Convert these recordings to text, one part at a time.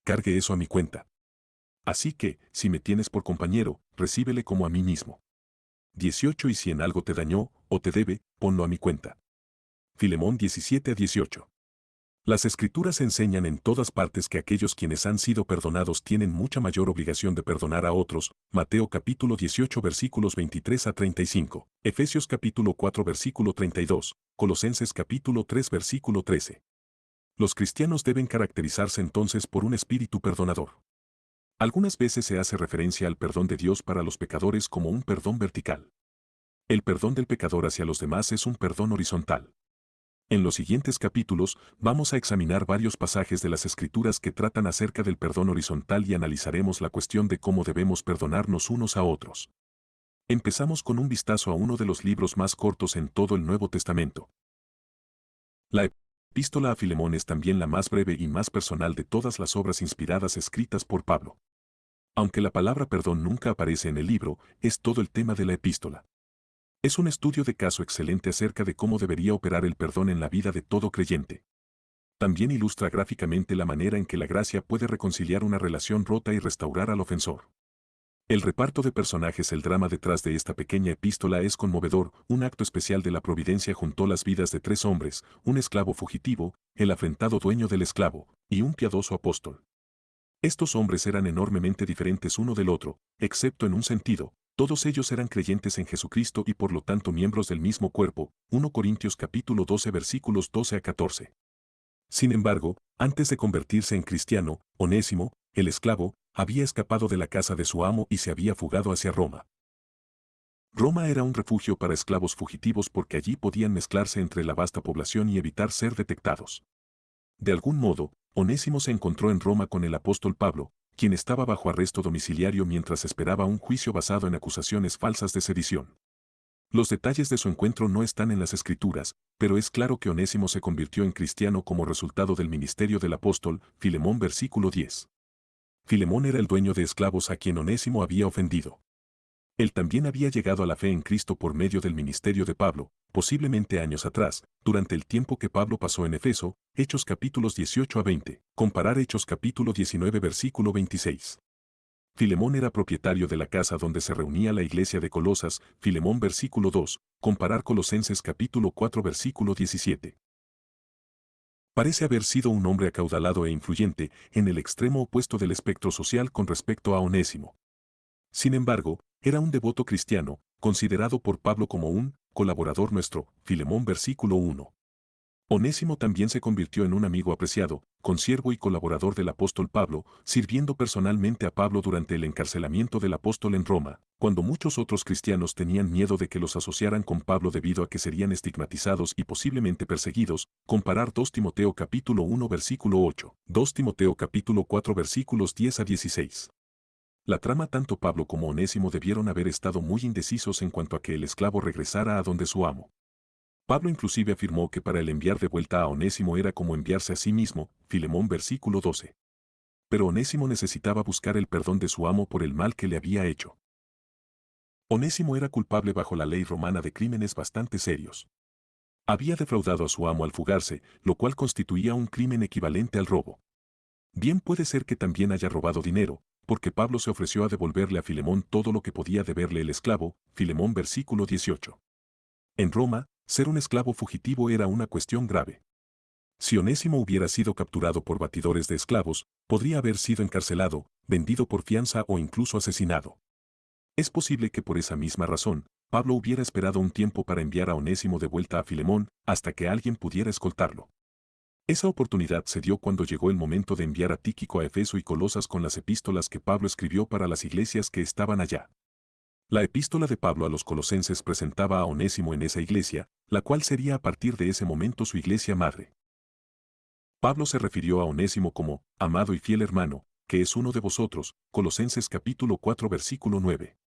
cargue eso a mi cuenta. Así que, si me tienes por compañero, recíbele como a mí mismo. 18 Y si en algo te dañó, o te debe, ponlo a mi cuenta. Filemón 17-18. Las Escrituras enseñan en todas partes que aquellos quienes han sido perdonados tienen mucha mayor obligación de perdonar a otros. Mateo capítulo 18 versículos 23-35, Efesios capítulo 4 versículo 32, Colosenses capítulo 3 versículo 13. Los cristianos deben caracterizarse entonces por un espíritu perdonador. Algunas veces se hace referencia al perdón de Dios para los pecadores como un perdón vertical. El perdón del pecador hacia los demás es un perdón horizontal. En los siguientes capítulos, vamos a examinar varios pasajes de las Escrituras que tratan acerca del perdón horizontal y analizaremos la cuestión de cómo debemos perdonarnos unos a otros. Empezamos con un vistazo a uno de los libros más cortos en todo el Nuevo Testamento. La Epístola a Filemón es también la más breve y más personal de todas las obras inspiradas escritas por Pablo. Aunque la palabra perdón nunca aparece en el libro, es todo el tema de la epístola. Es un estudio de caso excelente acerca de cómo debería operar el perdón en la vida de todo creyente. También ilustra gráficamente la manera en que la gracia puede reconciliar una relación rota y restaurar al ofensor. El reparto de personajes, el drama detrás de esta pequeña epístola es conmovedor. Un acto especial de la providencia juntó las vidas de 3 hombres, un esclavo fugitivo, el afrentado dueño del esclavo, y un piadoso apóstol. Estos hombres eran enormemente diferentes uno del otro, excepto en un sentido: todos ellos eran creyentes en Jesucristo y por lo tanto miembros del mismo cuerpo. 1 Corintios capítulo 12 versículos 12-14. Sin embargo, antes de convertirse en cristiano, Onésimo, el esclavo, había escapado de la casa de su amo y se había fugado hacia Roma. Roma era un refugio para esclavos fugitivos porque allí podían mezclarse entre la vasta población y evitar ser detectados. De algún modo, Onésimo se encontró en Roma con el apóstol Pablo, quien estaba bajo arresto domiciliario mientras esperaba un juicio basado en acusaciones falsas de sedición. Los detalles de su encuentro no están en las Escrituras, pero es claro que Onésimo se convirtió en cristiano como resultado del ministerio del apóstol. Filemón versículo 10. Filemón era el dueño de esclavos a quien Onésimo había ofendido. Él también había llegado a la fe en Cristo por medio del ministerio de Pablo, posiblemente años atrás, durante el tiempo que Pablo pasó en Efeso. Hechos capítulos 18-20, comparar Hechos capítulo 19 versículo 26. Filemón era propietario de la casa donde se reunía la iglesia de Colosas. Filemón versículo 2, comparar Colosenses capítulo 4 versículo 17. Parece haber sido un hombre acaudalado e influyente, en el extremo opuesto del espectro social con respecto a Onésimo. Sin embargo, era un devoto cristiano, considerado por Pablo como un colaborador nuestro. Filemón versículo 1. Onésimo también se convirtió en un amigo apreciado, consiervo y colaborador del apóstol Pablo, sirviendo personalmente a Pablo durante el encarcelamiento del apóstol en Roma, cuando muchos otros cristianos tenían miedo de que los asociaran con Pablo debido a que serían estigmatizados y posiblemente perseguidos. Comparar 2 Timoteo capítulo 1 versículo 8, 2 Timoteo capítulo 4 versículos 10-16. La trama: tanto Pablo como Onésimo debieron haber estado muy indecisos en cuanto a que el esclavo regresara a donde su amo. Pablo inclusive afirmó que para él enviar de vuelta a Onésimo era como enviarse a sí mismo. Filemón versículo 12. Pero Onésimo necesitaba buscar el perdón de su amo por el mal que le había hecho. Onésimo era culpable bajo la ley romana de crímenes bastante serios. Había defraudado a su amo al fugarse, lo cual constituía un crimen equivalente al robo. Bien puede ser que también haya robado dinero, porque Pablo se ofreció a devolverle a Filemón todo lo que podía deberle el esclavo. Filemón versículo 18. En Roma, ser un esclavo fugitivo era una cuestión grave. Si Onésimo hubiera sido capturado por batidores de esclavos, podría haber sido encarcelado, vendido por fianza o incluso asesinado. Es posible que por esa misma razón, Pablo hubiera esperado un tiempo para enviar a Onésimo de vuelta a Filemón, hasta que alguien pudiera escoltarlo. Esa oportunidad se dio cuando llegó el momento de enviar a Tíquico a Efeso y Colosas con las epístolas que Pablo escribió para las iglesias que estaban allá. La epístola de Pablo a los Colosenses presentaba a Onésimo en esa iglesia, la cual sería a partir de ese momento su iglesia madre. Pablo se refirió a Onésimo como amado y fiel hermano, que es uno de vosotros. Colosenses capítulo 4 versículo 9.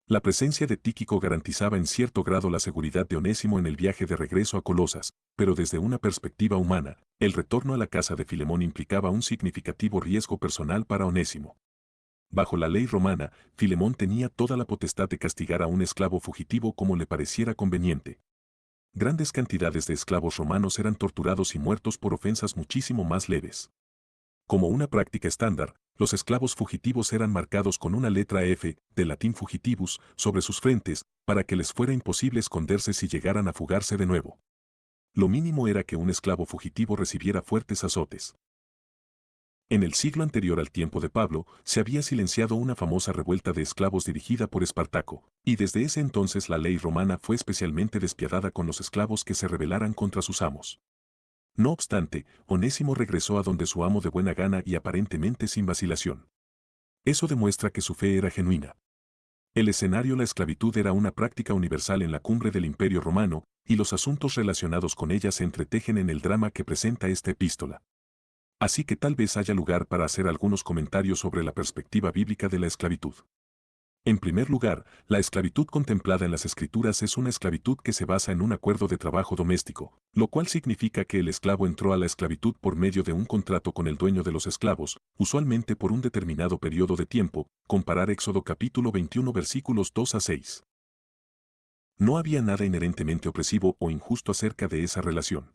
La presencia de Tíquico garantizaba en cierto grado la seguridad de Onésimo en el viaje de regreso a Colosas, pero desde una perspectiva humana, el retorno a la casa de Filemón implicaba un significativo riesgo personal para Onésimo. Bajo la ley romana, Filemón tenía toda la potestad de castigar a un esclavo fugitivo como le pareciera conveniente. Grandes cantidades de esclavos romanos eran torturados y muertos por ofensas muchísimo más leves. Como una práctica estándar, los esclavos fugitivos eran marcados con una letra F, del latín fugitivus, sobre sus frentes, para que les fuera imposible esconderse si llegaran a fugarse de nuevo. Lo mínimo era que un esclavo fugitivo recibiera fuertes azotes. En el siglo anterior al tiempo de Pablo, se había silenciado una famosa revuelta de esclavos dirigida por Espartaco, y desde ese entonces la ley romana fue especialmente despiadada con los esclavos que se rebelaran contra sus amos. No obstante, Onésimo regresó a donde su amo de buena gana y aparentemente sin vacilación. Eso demuestra que su fe era genuina. El escenario la esclavitud era una práctica universal en la cumbre del Imperio Romano, y los asuntos relacionados con ella se entretejen en el drama que presenta esta epístola. Así que tal vez haya lugar para hacer algunos comentarios sobre la perspectiva bíblica de la esclavitud. En primer lugar, la esclavitud contemplada en las Escrituras es una esclavitud que se basa en un acuerdo de trabajo doméstico, lo cual significa que el esclavo entró a la esclavitud por medio de un contrato con el dueño de los esclavos, usualmente por un determinado periodo de tiempo, comparar Éxodo capítulo 21 versículos 2 a 6. No había nada inherentemente opresivo o injusto acerca de esa relación.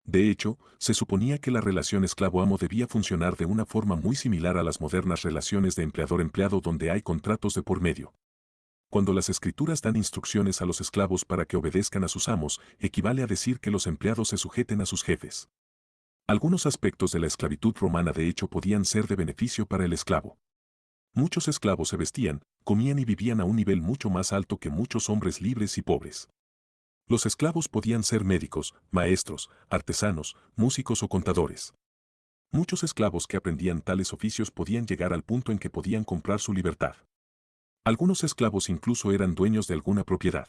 De hecho, se suponía que la relación esclavo-amo debía funcionar de una forma muy similar a las modernas relaciones de empleador-empleado donde hay contratos de por medio. Cuando las escrituras dan instrucciones a los esclavos para que obedezcan a sus amos, equivale a decir que los empleados se sujeten a sus jefes. Algunos aspectos de la esclavitud romana de hecho podían ser de beneficio para el esclavo. Muchos esclavos se vestían, comían y vivían a un nivel mucho más alto que muchos hombres libres y pobres. Los esclavos podían ser médicos, maestros, artesanos, músicos o contadores. Muchos esclavos que aprendían tales oficios podían llegar al punto en que podían comprar su libertad. Algunos esclavos incluso eran dueños de alguna propiedad.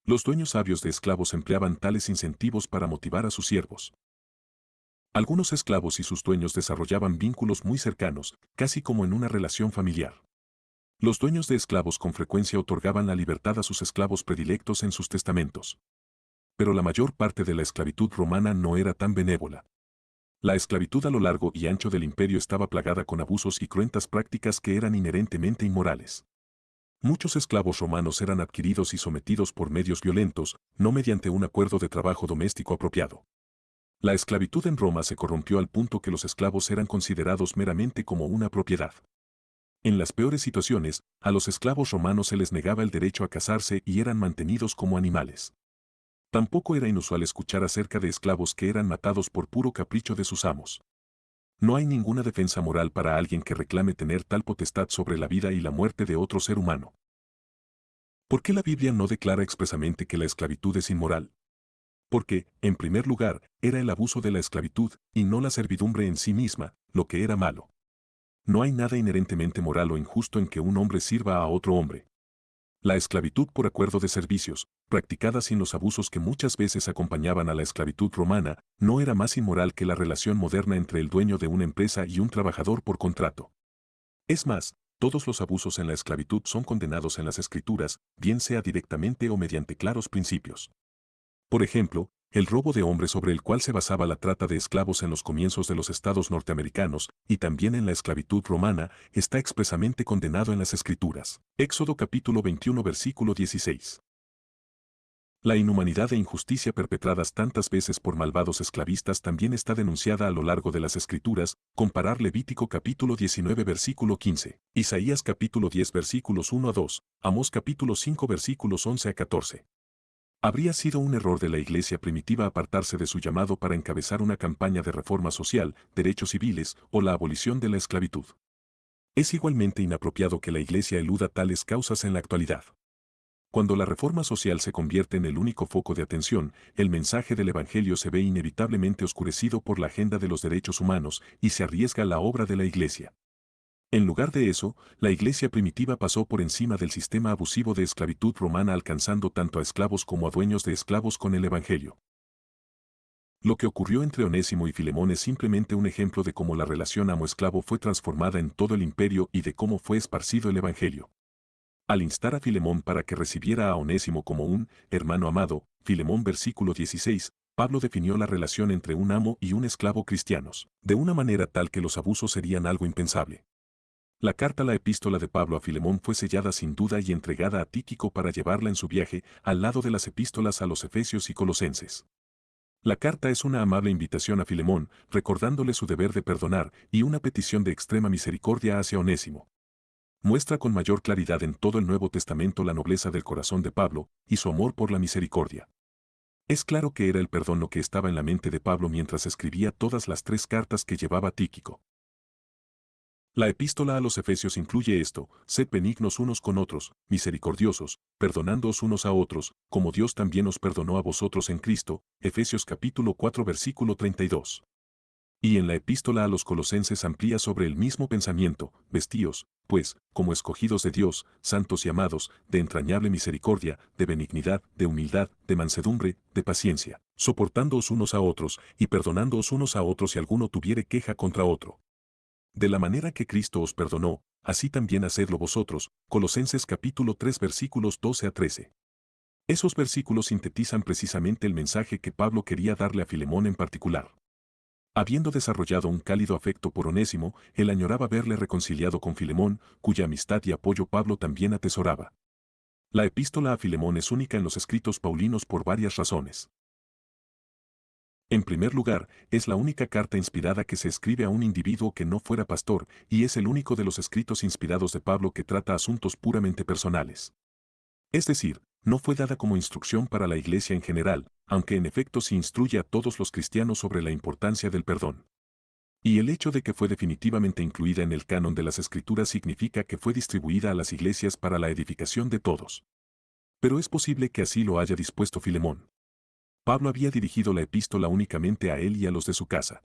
Los dueños sabios de esclavos empleaban tales incentivos para motivar a sus siervos. Algunos esclavos y sus dueños desarrollaban vínculos muy cercanos, casi como en una relación familiar. Los dueños de esclavos con frecuencia otorgaban la libertad a sus esclavos predilectos en sus testamentos. Pero la mayor parte de la esclavitud romana no era tan benévola. La esclavitud a lo largo y ancho del imperio estaba plagada con abusos y cruentas prácticas que eran inherentemente inmorales. Muchos esclavos romanos eran adquiridos y sometidos por medios violentos, no mediante un acuerdo de trabajo doméstico apropiado. La esclavitud en Roma se corrompió al punto que los esclavos eran considerados meramente como una propiedad. En las peores situaciones, a los esclavos romanos se les negaba el derecho a casarse y eran mantenidos como animales. Tampoco era inusual escuchar acerca de esclavos que eran matados por puro capricho de sus amos. No hay ninguna defensa moral para alguien que reclame tener tal potestad sobre la vida y la muerte de otro ser humano. ¿Por qué la Biblia no declara expresamente que la esclavitud es inmoral? Porque, en primer lugar, era el abuso de la esclavitud, y no la servidumbre en sí misma, lo que era malo. No hay nada inherentemente moral o injusto en que un hombre sirva a otro hombre. La esclavitud por acuerdo de servicios, practicada sin los abusos que muchas veces acompañaban a la esclavitud romana, no era más inmoral que la relación moderna entre el dueño de una empresa y un trabajador por contrato. Es más, todos los abusos en la esclavitud son condenados en las Escrituras, bien sea directamente o mediante claros principios. Por ejemplo, el robo de hombres sobre el cual se basaba la trata de esclavos en los comienzos de los estados norteamericanos, y también en la esclavitud romana, está expresamente condenado en las Escrituras. Éxodo capítulo 21 versículo 16. La inhumanidad e injusticia perpetradas tantas veces por malvados esclavistas también está denunciada a lo largo de las Escrituras, comparar Levítico capítulo 19 versículo 15, Isaías capítulo 10 versículos 1 a 2, Amós capítulo 5 versículos 11 a 14. Habría sido un error de la Iglesia primitiva apartarse de su llamado para encabezar una campaña de reforma social, derechos civiles o la abolición de la esclavitud. Es igualmente inapropiado que la Iglesia eluda tales causas en la actualidad. Cuando la reforma social se convierte en el único foco de atención, el mensaje del Evangelio se ve inevitablemente oscurecido por la agenda de los derechos humanos y se arriesga la obra de la Iglesia. En lugar de eso, la Iglesia primitiva pasó por encima del sistema abusivo de esclavitud romana alcanzando tanto a esclavos como a dueños de esclavos con el Evangelio. Lo que ocurrió entre Onésimo y Filemón es simplemente un ejemplo de cómo la relación amo-esclavo fue transformada en todo el imperio y de cómo fue esparcido el Evangelio. Al instar a Filemón para que recibiera a Onésimo como un hermano amado, Filemón versículo 16, Pablo definió la relación entre un amo y un esclavo cristianos, de una manera tal que los abusos serían algo impensable. La carta La epístola de Pablo a Filemón fue sellada sin duda y entregada a Tíquico para llevarla en su viaje, al lado de las epístolas a los Efesios y Colosenses. La carta es una amable invitación a Filemón, recordándole su deber de perdonar y una petición de extrema misericordia hacia Onésimo. Muestra con mayor claridad en todo el Nuevo Testamento la nobleza del corazón de Pablo y su amor por la misericordia. Es claro que era el perdón lo que estaba en la mente de Pablo mientras escribía todas las 3 cartas que llevaba Tíquico. La epístola a los Efesios incluye esto: sed benignos unos con otros, misericordiosos, perdonándoos unos a otros, como Dios también os perdonó a vosotros en Cristo. Efesios capítulo 4 versículo 32. Y en la epístola a los Colosenses amplía sobre el mismo pensamiento: vestíos, pues, como escogidos de Dios, santos y amados, de entrañable misericordia, de benignidad, de humildad, de mansedumbre, de paciencia, soportándoos unos a otros, y perdonándoos unos a otros si alguno tuviere queja contra otro. De la manera que Cristo os perdonó, así también hacedlo vosotros. Colosenses capítulo 3 versículos 12 a 13. Esos versículos sintetizan precisamente el mensaje que Pablo quería darle a Filemón en particular. Habiendo desarrollado un cálido afecto por Onésimo, él añoraba verle reconciliado con Filemón, cuya amistad y apoyo Pablo también atesoraba. La epístola a Filemón es única en los escritos paulinos por varias razones. En primer lugar, es la única carta inspirada que se escribe a un individuo que no fuera pastor, y es el único de los escritos inspirados de Pablo que trata asuntos puramente personales. Es decir, no fue dada como instrucción para la iglesia en general, aunque en efecto se instruye a todos los cristianos sobre la importancia del perdón. Y el hecho de que fue definitivamente incluida en el canon de las Escrituras significa que fue distribuida a las iglesias para la edificación de todos. Pero es posible que así lo haya dispuesto Filemón. Pablo había dirigido la epístola únicamente a él y a los de su casa.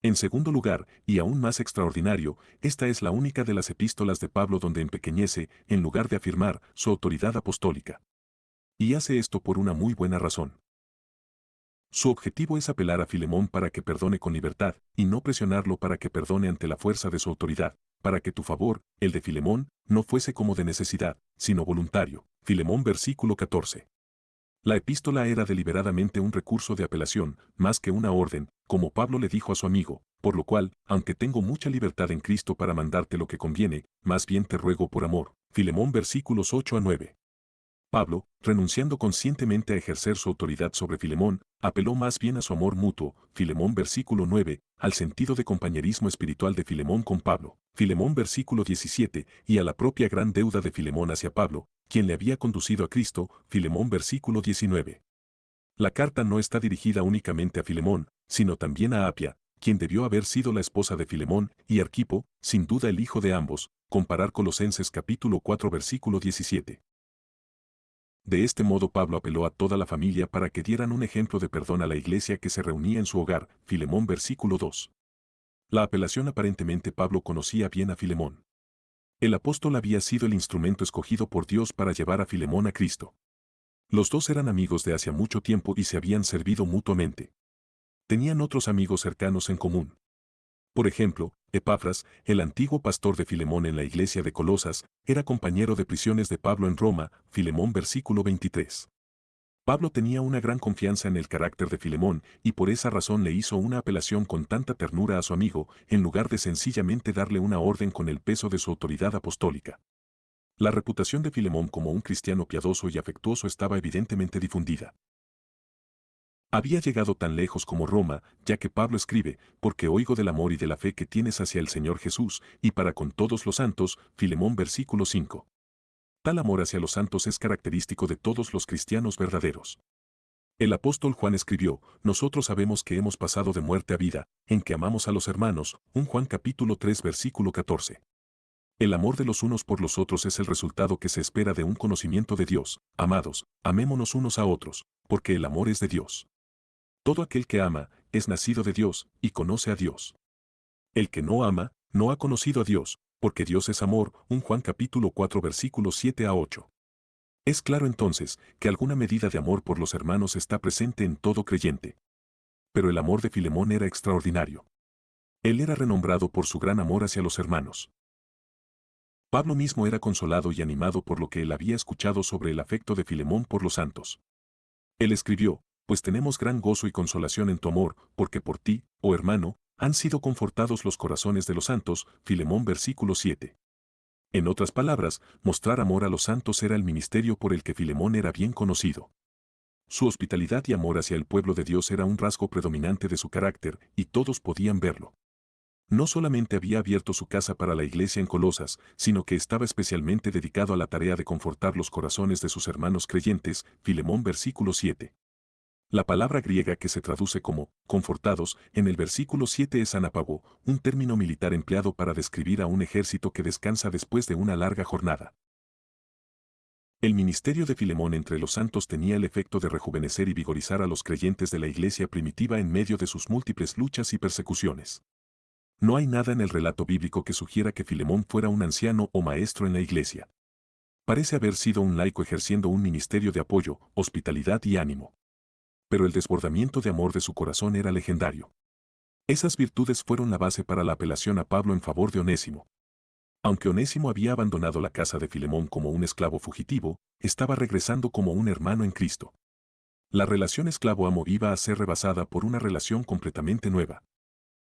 En segundo lugar, y aún más extraordinario, esta es la única de las epístolas de Pablo donde empequeñece, en lugar de afirmar, su autoridad apostólica. Y hace esto por una muy buena razón. Su objetivo es apelar a Filemón para que perdone con libertad, y no presionarlo para que perdone ante la fuerza de su autoridad, para que tu favor, el de Filemón, no fuese como de necesidad, sino voluntario. Filemón versículo 14. La epístola era deliberadamente un recurso de apelación, más que una orden, como Pablo le dijo a su amigo, por lo cual, aunque tengo mucha libertad en Cristo para mandarte lo que conviene, más bien te ruego por amor. Filemón versículos 8 a 9. Pablo, renunciando conscientemente a ejercer su autoridad sobre Filemón, apeló más bien a su amor mutuo. Filemón versículo 9, al sentido de compañerismo espiritual de Filemón con Pablo. Filemón versículo 17, y a la propia gran deuda de Filemón hacia Pablo, quien le había conducido a Cristo. Filemón versículo 19. La carta no está dirigida únicamente a Filemón, sino también a Apia, quien debió haber sido la esposa de Filemón, y Arquipo, sin duda el hijo de ambos. Comparar Colosenses capítulo 4 versículo 17. De este modo Pablo apeló a toda la familia para que dieran un ejemplo de perdón a la iglesia que se reunía en su hogar. Filemón versículo 2. La apelación aparentemente Pablo conocía bien a Filemón. El apóstol había sido el instrumento escogido por Dios para llevar a Filemón a Cristo. Los dos eran amigos de hacía mucho tiempo y se habían servido mutuamente. Tenían otros amigos cercanos en común. Por ejemplo, Epafras, el antiguo pastor de Filemón en la iglesia de Colosas, era compañero de prisiones de Pablo en Roma. Filemón versículo 23. Pablo tenía una gran confianza en el carácter de Filemón y por esa razón le hizo una apelación con tanta ternura a su amigo, en lugar de sencillamente darle una orden con el peso de su autoridad apostólica. La reputación de Filemón como un cristiano piadoso y afectuoso estaba evidentemente difundida. Había llegado tan lejos como Roma, ya que Pablo escribe, porque oigo del amor y de la fe que tienes hacia el Señor Jesús, y para con todos los santos. Filemón versículo 5. Tal amor hacia los santos es característico de todos los cristianos verdaderos. El apóstol Juan escribió, nosotros sabemos que hemos pasado de muerte a vida, en que amamos a los hermanos. 1 Juan capítulo 3 versículo 14. El amor de los unos por los otros es el resultado que se espera de un conocimiento de Dios. Amados, amémonos unos a otros, porque el amor es de Dios. Todo aquel que ama, es nacido de Dios, y conoce a Dios. El que no ama, no ha conocido a Dios, porque Dios es amor. 1 Juan capítulo 4 versículos 7 a 8. Es claro entonces, que alguna medida de amor por los hermanos está presente en todo creyente. Pero el amor de Filemón era extraordinario. Él era renombrado por su gran amor hacia los hermanos. Pablo mismo era consolado y animado por lo que él había escuchado sobre el afecto de Filemón por los santos. Él escribió, pues tenemos gran gozo y consolación en tu amor, porque por ti, oh hermano, han sido confortados los corazones de los santos. Filemón versículo 7. En otras palabras, mostrar amor a los santos era el ministerio por el que Filemón era bien conocido. Su hospitalidad y amor hacia el pueblo de Dios era un rasgo predominante de su carácter, y todos podían verlo. No solamente había abierto su casa para la iglesia en Colosas, sino que estaba especialmente dedicado a la tarea de confortar los corazones de sus hermanos creyentes, Filemón versículo 7. La palabra griega que se traduce como confortados en el versículo 7 es anapago, un término militar empleado para describir a un ejército que descansa después de una larga jornada. El ministerio de Filemón entre los santos tenía el efecto de rejuvenecer y vigorizar a los creyentes de la iglesia primitiva en medio de sus múltiples luchas y persecuciones. No hay nada en el relato bíblico que sugiera que Filemón fuera un anciano o maestro en la iglesia. Parece haber sido un laico ejerciendo un ministerio de apoyo, hospitalidad y ánimo. Pero el desbordamiento de amor de su corazón era legendario. Esas virtudes fueron la base para la apelación a Pablo en favor de Onésimo. Aunque Onésimo había abandonado la casa de Filemón como un esclavo fugitivo, estaba regresando como un hermano en Cristo. La relación esclavo-amo iba a ser rebasada por una relación completamente nueva.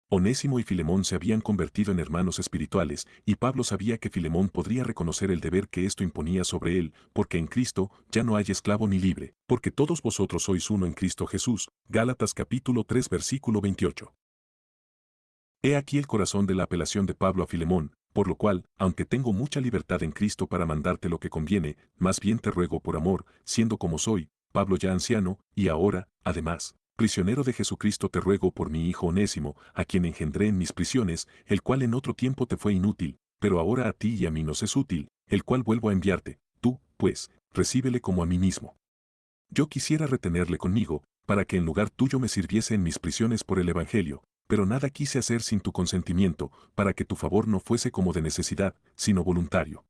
Onésimo y Filemón se habían convertido en hermanos espirituales, y Pablo sabía que Filemón podría reconocer el deber que esto imponía sobre él, porque en Cristo ya no hay esclavo ni libre, porque todos vosotros sois uno en Cristo Jesús. Gálatas capítulo 3 versículo 28. He aquí el corazón de la apelación de Pablo a Filemón, por lo cual, aunque tengo mucha libertad en Cristo para mandarte lo que conviene, más bien te ruego por amor, siendo como soy, Pablo ya anciano, y ahora, además, prisionero de Jesucristo te ruego por mi hijo Onésimo, a quien engendré en mis prisiones, el cual en otro tiempo te fue inútil, pero ahora a ti y a mí nos es útil, el cual vuelvo a enviarte, tú, pues, recíbele como a mí mismo. Yo quisiera retenerle conmigo, para que en lugar tuyo me sirviese en mis prisiones por el Evangelio, pero nada quise hacer sin tu consentimiento, para que tu favor no fuese como de necesidad, sino voluntario.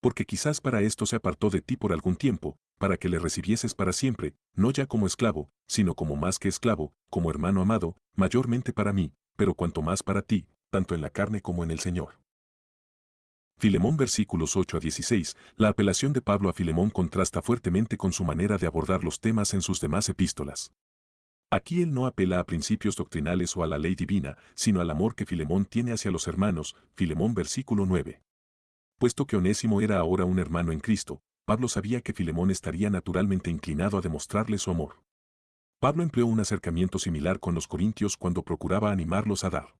Porque quizás para esto se apartó de ti por algún tiempo, para que le recibieses para siempre, no ya como esclavo, sino como más que esclavo, como hermano amado, mayormente para mí, pero cuanto más para ti, tanto en la carne como en el Señor. Filemón versículos 8 a 16, la apelación de Pablo a Filemón contrasta fuertemente con su manera de abordar los temas en sus demás epístolas. Aquí él no apela a principios doctrinales o a la ley divina, sino al amor que Filemón tiene hacia los hermanos, Filemón versículo 9. Puesto que Onésimo era ahora un hermano en Cristo, Pablo sabía que Filemón estaría naturalmente inclinado a demostrarle su amor. Pablo empleó un acercamiento similar con los corintios cuando procuraba animarlos a dar.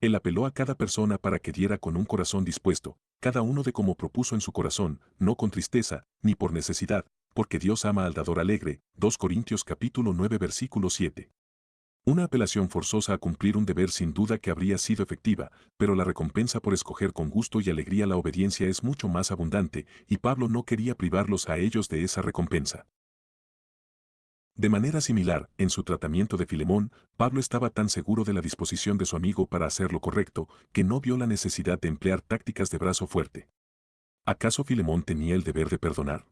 Él apeló a cada persona para que diera con un corazón dispuesto, cada uno de como propuso en su corazón, no con tristeza, ni por necesidad, porque Dios ama al dador alegre. 2 Corintios capítulo 9 versículo 7. Una apelación forzosa a cumplir un deber sin duda que habría sido efectiva, pero la recompensa por escoger con gusto y alegría la obediencia es mucho más abundante, y Pablo no quería privarlos a ellos de esa recompensa. De manera similar, en su tratamiento de Filemón, Pablo estaba tan seguro de la disposición de su amigo para hacer lo correcto, que no vio la necesidad de emplear tácticas de brazo fuerte. ¿Acaso Filemón tenía el deber de perdonar?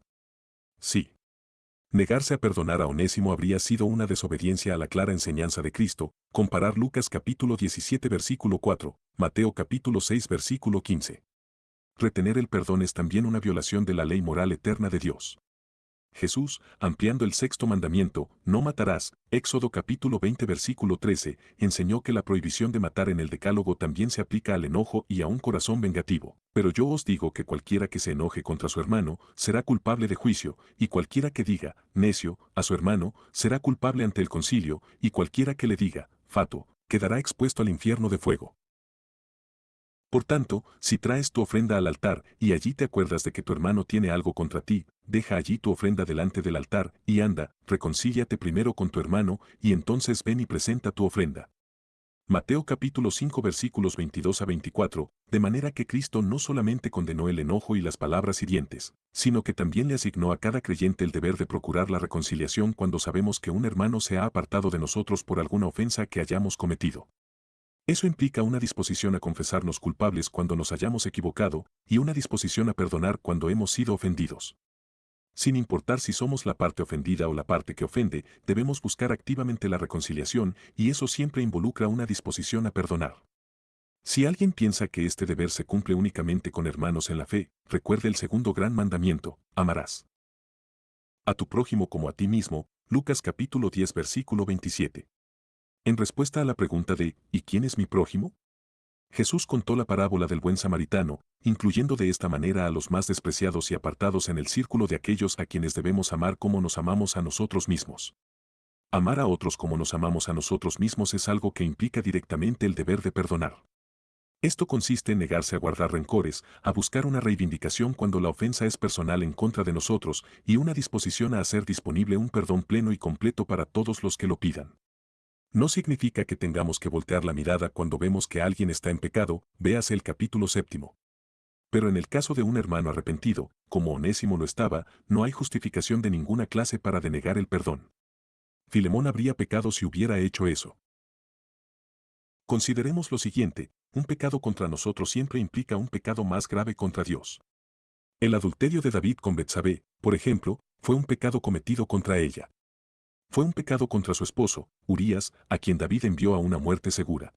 Sí. Negarse a perdonar a Onésimo habría sido una desobediencia a la clara enseñanza de Cristo, comparar Lucas capítulo 17 versículo 4, Mateo capítulo 6 versículo 15. Retener el perdón es también una violación de la ley moral eterna de Dios. Jesús, ampliando el sexto mandamiento, no matarás, Éxodo capítulo 20 versículo 13, enseñó que la prohibición de matar en el decálogo también se aplica al enojo y a un corazón vengativo. Pero yo os digo que cualquiera que se enoje contra su hermano, será culpable de juicio, y cualquiera que diga, necio, a su hermano, será culpable ante el concilio, y cualquiera que le diga, fato, quedará expuesto al infierno de fuego. Por tanto, si traes tu ofrenda al altar y allí te acuerdas de que tu hermano tiene algo contra ti, deja allí tu ofrenda delante del altar y anda, reconcíliate primero con tu hermano y entonces ven y presenta tu ofrenda. Mateo capítulo 5 versículos 22 a 24, de manera que Cristo no solamente condenó el enojo y las palabras hirientes, sino que también le asignó a cada creyente el deber de procurar la reconciliación cuando sabemos que un hermano se ha apartado de nosotros por alguna ofensa que hayamos cometido. Eso implica una disposición a confesarnos culpables cuando nos hayamos equivocado y una disposición a perdonar cuando hemos sido ofendidos. Sin importar si somos la parte ofendida o la parte que ofende, debemos buscar activamente la reconciliación y eso siempre involucra una disposición a perdonar. Si alguien piensa que este deber se cumple únicamente con hermanos en la fe, recuerde el segundo gran mandamiento, amarás a tu prójimo como a ti mismo, Lucas capítulo 10 versículo 27. En respuesta a la pregunta de ¿y quién es mi prójimo?, Jesús contó la parábola del buen samaritano, incluyendo de esta manera a los más despreciados y apartados en el círculo de aquellos a quienes debemos amar como nos amamos a nosotros mismos. Amar a otros como nos amamos a nosotros mismos es algo que implica directamente el deber de perdonar. Esto consiste en negarse a guardar rencores, a buscar una reivindicación cuando la ofensa es personal en contra de nosotros y una disposición a hacer disponible un perdón pleno y completo para todos los que lo pidan. No significa que tengamos que voltear la mirada cuando vemos que alguien está en pecado, véase el capítulo 7. Pero en el caso de un hermano arrepentido, como Onésimo lo estaba, no hay justificación de ninguna clase para denegar el perdón. Filemón habría pecado si hubiera hecho eso. Consideremos lo siguiente, un pecado contra nosotros siempre implica un pecado más grave contra Dios. El adulterio de David con Betsabé, por ejemplo, fue un pecado cometido contra ella. Fue un pecado contra su esposo, Urías, a quien David envió a una muerte segura.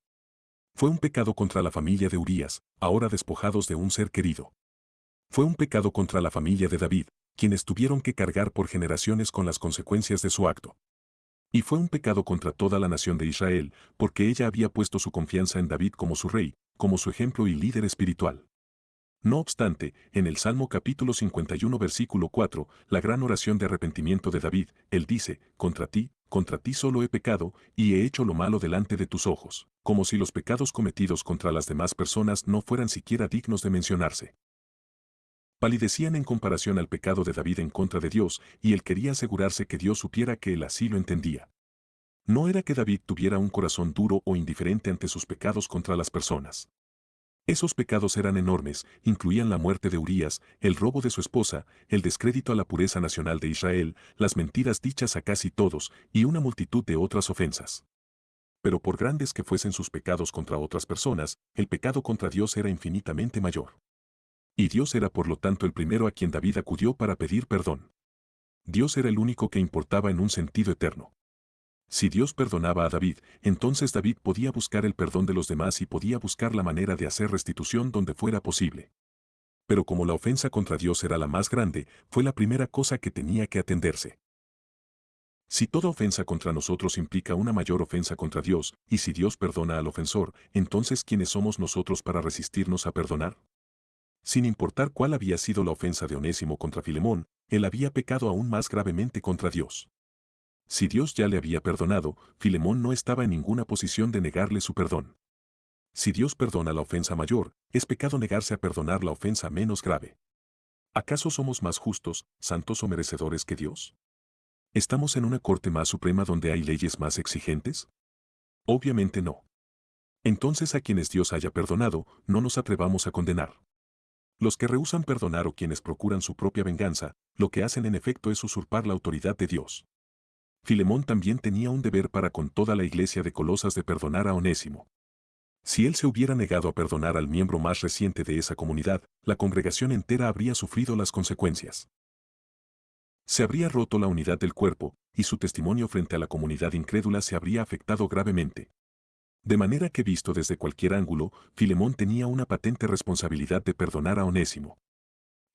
Fue un pecado contra la familia de Urías, ahora despojados de un ser querido. Fue un pecado contra la familia de David, quienes tuvieron que cargar por generaciones con las consecuencias de su acto. Y fue un pecado contra toda la nación de Israel, porque ella había puesto su confianza en David como su rey, como su ejemplo y líder espiritual. No obstante, en el Salmo capítulo 51 versículo 4, la gran oración de arrepentimiento de David, él dice, contra ti solo he pecado, y he hecho lo malo delante de tus ojos, como si los pecados cometidos contra las demás personas no fueran siquiera dignos de mencionarse. Palidecían en comparación al pecado de David en contra de Dios, y él quería asegurarse que Dios supiera que él así lo entendía. No era que David tuviera un corazón duro o indiferente ante sus pecados contra las personas. Esos pecados eran enormes, incluían la muerte de Urías, el robo de su esposa, el descrédito a la pureza nacional de Israel, las mentiras dichas a casi todos, y una multitud de otras ofensas. Pero por grandes que fuesen sus pecados contra otras personas, el pecado contra Dios era infinitamente mayor. Y Dios era por lo tanto el primero a quien David acudió para pedir perdón. Dios era el único que importaba en un sentido eterno. Si Dios perdonaba a David, entonces David podía buscar el perdón de los demás y podía buscar la manera de hacer restitución donde fuera posible. Pero como la ofensa contra Dios era la más grande, fue la primera cosa que tenía que atenderse. Si toda ofensa contra nosotros implica una mayor ofensa contra Dios, y si Dios perdona al ofensor, entonces ¿quiénes somos nosotros para resistirnos a perdonar? Sin importar cuál había sido la ofensa de Onésimo contra Filemón, él había pecado aún más gravemente contra Dios. Si Dios ya le había perdonado, Filemón no estaba en ninguna posición de negarle su perdón. Si Dios perdona la ofensa mayor, es pecado negarse a perdonar la ofensa menos grave. ¿Acaso somos más justos, santos o merecedores que Dios? ¿Estamos en una corte más suprema donde hay leyes más exigentes? Obviamente no. Entonces a quienes Dios haya perdonado, no nos atrevamos a condenar. Los que rehúsan perdonar o quienes procuran su propia venganza, lo que hacen en efecto es usurpar la autoridad de Dios. Filemón también tenía un deber para con toda la iglesia de Colosas de perdonar a Onésimo. Si él se hubiera negado a perdonar al miembro más reciente de esa comunidad, la congregación entera habría sufrido las consecuencias. Se habría roto la unidad del cuerpo, y su testimonio frente a la comunidad incrédula se habría afectado gravemente. De manera que visto desde cualquier ángulo, Filemón tenía una patente responsabilidad de perdonar a Onésimo.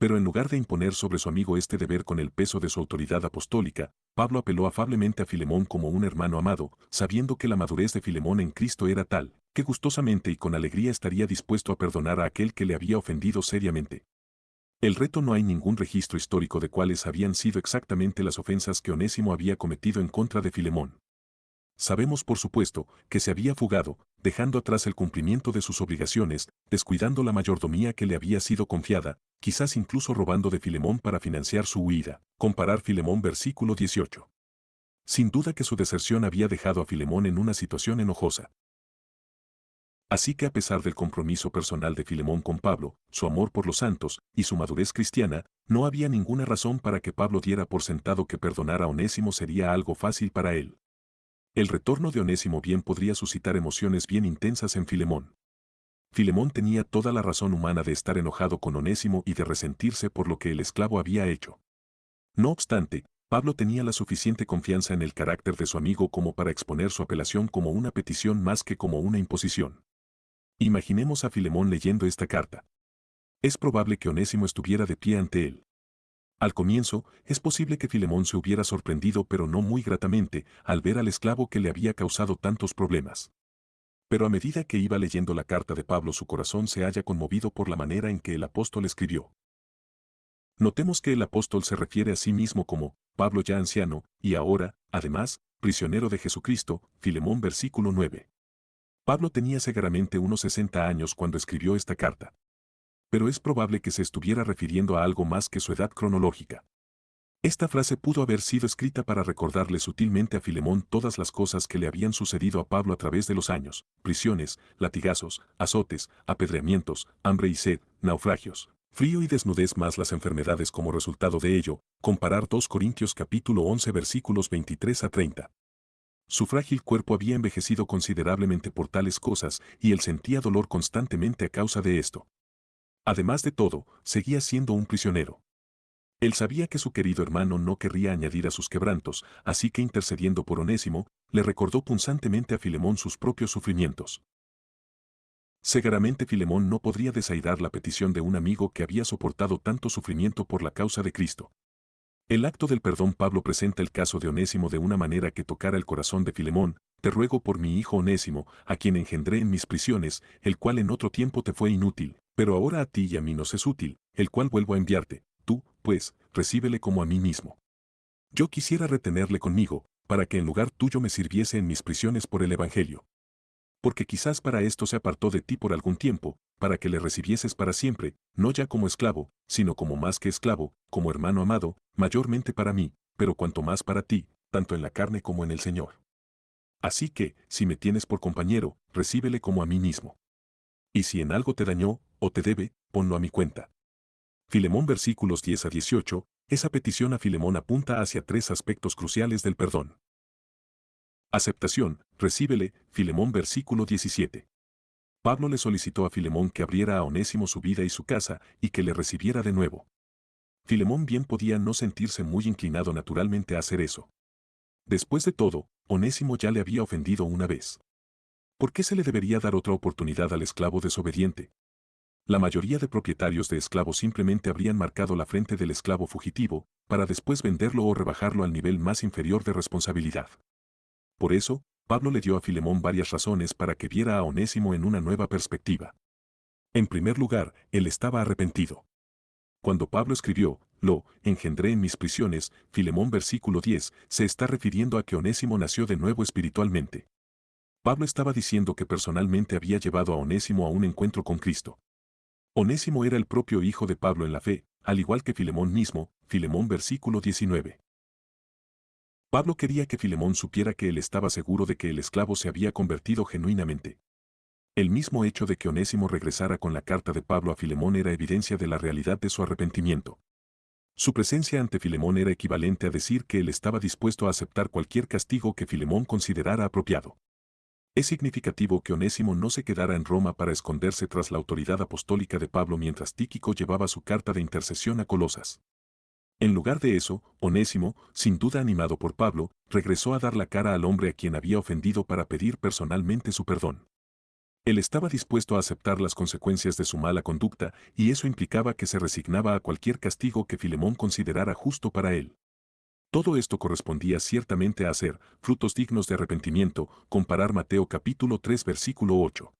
Pero en lugar de imponer sobre su amigo este deber con el peso de su autoridad apostólica, Pablo apeló afablemente a Filemón como un hermano amado, sabiendo que la madurez de Filemón en Cristo era tal, que gustosamente y con alegría estaría dispuesto a perdonar a aquel que le había ofendido seriamente. El reto no hay ningún registro histórico de cuáles habían sido exactamente las ofensas que Onésimo había cometido en contra de Filemón. Sabemos por supuesto que se había fugado, dejando atrás el cumplimiento de sus obligaciones, descuidando la mayordomía que le había sido confiada, quizás incluso robando de Filemón para financiar su huida. Comparar Filemón versículo 18. Sin duda que su deserción había dejado a Filemón en una situación enojosa. Así que a pesar del compromiso personal de Filemón con Pablo, su amor por los santos y su madurez cristiana, no había ninguna razón para que Pablo diera por sentado que perdonar a Onésimo sería algo fácil para él. El retorno de Onésimo bien podría suscitar emociones bien intensas en Filemón. Filemón tenía toda la razón humana de estar enojado con Onésimo y de resentirse por lo que el esclavo había hecho. No obstante, Pablo tenía la suficiente confianza en el carácter de su amigo como para exponer su apelación como una petición más que como una imposición. Imaginemos a Filemón leyendo esta carta. Es probable que Onésimo estuviera de pie ante él. Al comienzo, es posible que Filemón se hubiera sorprendido pero no muy gratamente al ver al esclavo que le había causado tantos problemas. Pero a medida que iba leyendo la carta de Pablo, su corazón se halla conmovido por la manera en que el apóstol escribió. Notemos que el apóstol se refiere a sí mismo como Pablo ya anciano, y ahora, además, prisionero de Jesucristo, Filemón versículo 9. Pablo tenía seguramente unos 60 años cuando escribió esta carta. Pero es probable que se estuviera refiriendo a algo más que su edad cronológica. Esta frase pudo haber sido escrita para recordarle sutilmente a Filemón todas las cosas que le habían sucedido a Pablo a través de los años: prisiones, latigazos, azotes, apedreamientos, hambre y sed, naufragios, frío y desnudez, más las enfermedades como resultado de ello. Comparar 2 Corintios capítulo 11 versículos 23 a 30. Su frágil cuerpo había envejecido considerablemente por tales cosas y él sentía dolor constantemente a causa de esto. Además de todo, seguía siendo un prisionero. Él sabía que su querido hermano no querría añadir a sus quebrantos, así que intercediendo por Onésimo, le recordó punzantemente a Filemón sus propios sufrimientos. Seguramente Filemón no podría desairar la petición de un amigo que había soportado tanto sufrimiento por la causa de Cristo. El acto del perdón. Pablo presenta el caso de Onésimo de una manera que tocara el corazón de Filemón. Te ruego por mi hijo Onésimo, a quien engendré en mis prisiones, el cual en otro tiempo te fue inútil, pero ahora a ti y a mí nos es útil, el cual vuelvo a enviarte. Tú, pues, recíbele como a mí mismo. Yo quisiera retenerle conmigo, para que en lugar tuyo me sirviese en mis prisiones por el Evangelio. Porque quizás para esto se apartó de ti por algún tiempo, para que le recibieses para siempre, no ya como esclavo, sino como más que esclavo, como hermano amado, mayormente para mí, pero cuanto más para ti, tanto en la carne como en el Señor. Así que, si me tienes por compañero, recíbele como a mí mismo. Y si en algo te dañó, o te debe, ponlo a mi cuenta. Filemón versículos 10 a 18, esa petición a Filemón apunta hacia 3 aspectos cruciales del perdón. Aceptación, recíbele, Filemón versículo 17. Pablo le solicitó a Filemón que abriera a Onésimo su vida y su casa, y que le recibiera de nuevo. Filemón bien podía no sentirse muy inclinado naturalmente a hacer eso. Después de todo, Onésimo ya le había ofendido una vez. ¿Por qué se le debería dar otra oportunidad al esclavo desobediente? La mayoría de propietarios de esclavos simplemente habrían marcado la frente del esclavo fugitivo, para después venderlo o rebajarlo al nivel más inferior de responsabilidad. Por eso, Pablo le dio a Filemón varias razones para que viera a Onésimo en una nueva perspectiva. En primer lugar, él estaba arrepentido. Cuando Pablo escribió, lo engendré en mis prisiones, Filemón versículo 10, se está refiriendo a que Onésimo nació de nuevo espiritualmente. Pablo estaba diciendo que personalmente había llevado a Onésimo a un encuentro con Cristo. Onésimo era el propio hijo de Pablo en la fe, al igual que Filemón mismo, Filemón versículo 19. Pablo quería que Filemón supiera que él estaba seguro de que el esclavo se había convertido genuinamente. El mismo hecho de que Onésimo regresara con la carta de Pablo a Filemón era evidencia de la realidad de su arrepentimiento. Su presencia ante Filemón era equivalente a decir que él estaba dispuesto a aceptar cualquier castigo que Filemón considerara apropiado. Es significativo que Onésimo no se quedara en Roma para esconderse tras la autoridad apostólica de Pablo mientras Tíquico llevaba su carta de intercesión a Colosas. En lugar de eso, Onésimo, sin duda animado por Pablo, regresó a dar la cara al hombre a quien había ofendido para pedir personalmente su perdón. Él estaba dispuesto a aceptar las consecuencias de su mala conducta, y eso implicaba que se resignaba a cualquier castigo que Filemón considerara justo para él. Todo esto correspondía ciertamente a hacer frutos dignos de arrepentimiento, comparar Mateo capítulo 3 versículo 8.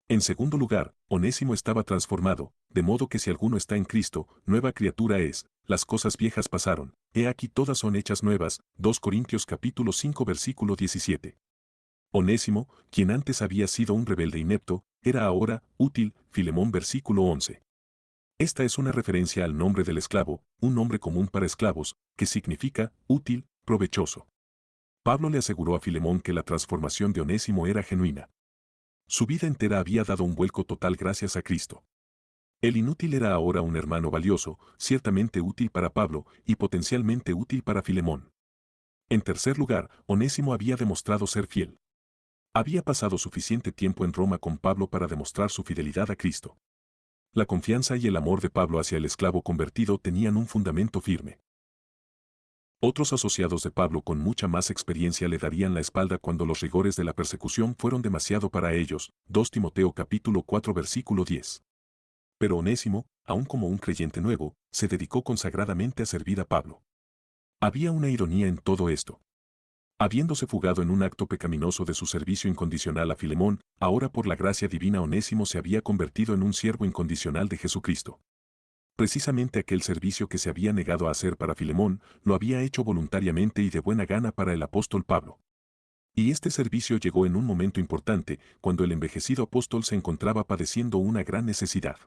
En segundo lugar, Onésimo estaba transformado, de modo que si alguno está en Cristo, nueva criatura es, las cosas viejas pasaron, he aquí todas son hechas nuevas, 2 Corintios capítulo 5 versículo 17. Onésimo, quien antes había sido un rebelde inepto, era ahora útil, Filemón versículo 11. Esta es una referencia al nombre del esclavo, un nombre común para esclavos, que significa útil, provechoso. Pablo le aseguró a Filemón que la transformación de Onésimo era genuina. Su vida entera había dado un vuelco total gracias a Cristo. El inútil era ahora un hermano valioso, ciertamente útil para Pablo y potencialmente útil para Filemón. En tercer lugar, Onésimo había demostrado ser fiel. Había pasado suficiente tiempo en Roma con Pablo para demostrar su fidelidad a Cristo. La confianza y el amor de Pablo hacia el esclavo convertido tenían un fundamento firme. Otros asociados de Pablo con mucha más experiencia le darían la espalda cuando los rigores de la persecución fueron demasiado para ellos, 2 Timoteo capítulo 4 versículo 10. Pero Onésimo, aun como un creyente nuevo, se dedicó consagradamente a servir a Pablo. Había una ironía en todo esto. Habiéndose fugado en un acto pecaminoso de su servicio incondicional a Filemón, ahora por la gracia divina Onésimo se había convertido en un siervo incondicional de Jesucristo. Precisamente aquel servicio que se había negado a hacer para Filemón, lo había hecho voluntariamente y de buena gana para el apóstol Pablo. Y este servicio llegó en un momento importante, cuando el envejecido apóstol se encontraba padeciendo una gran necesidad.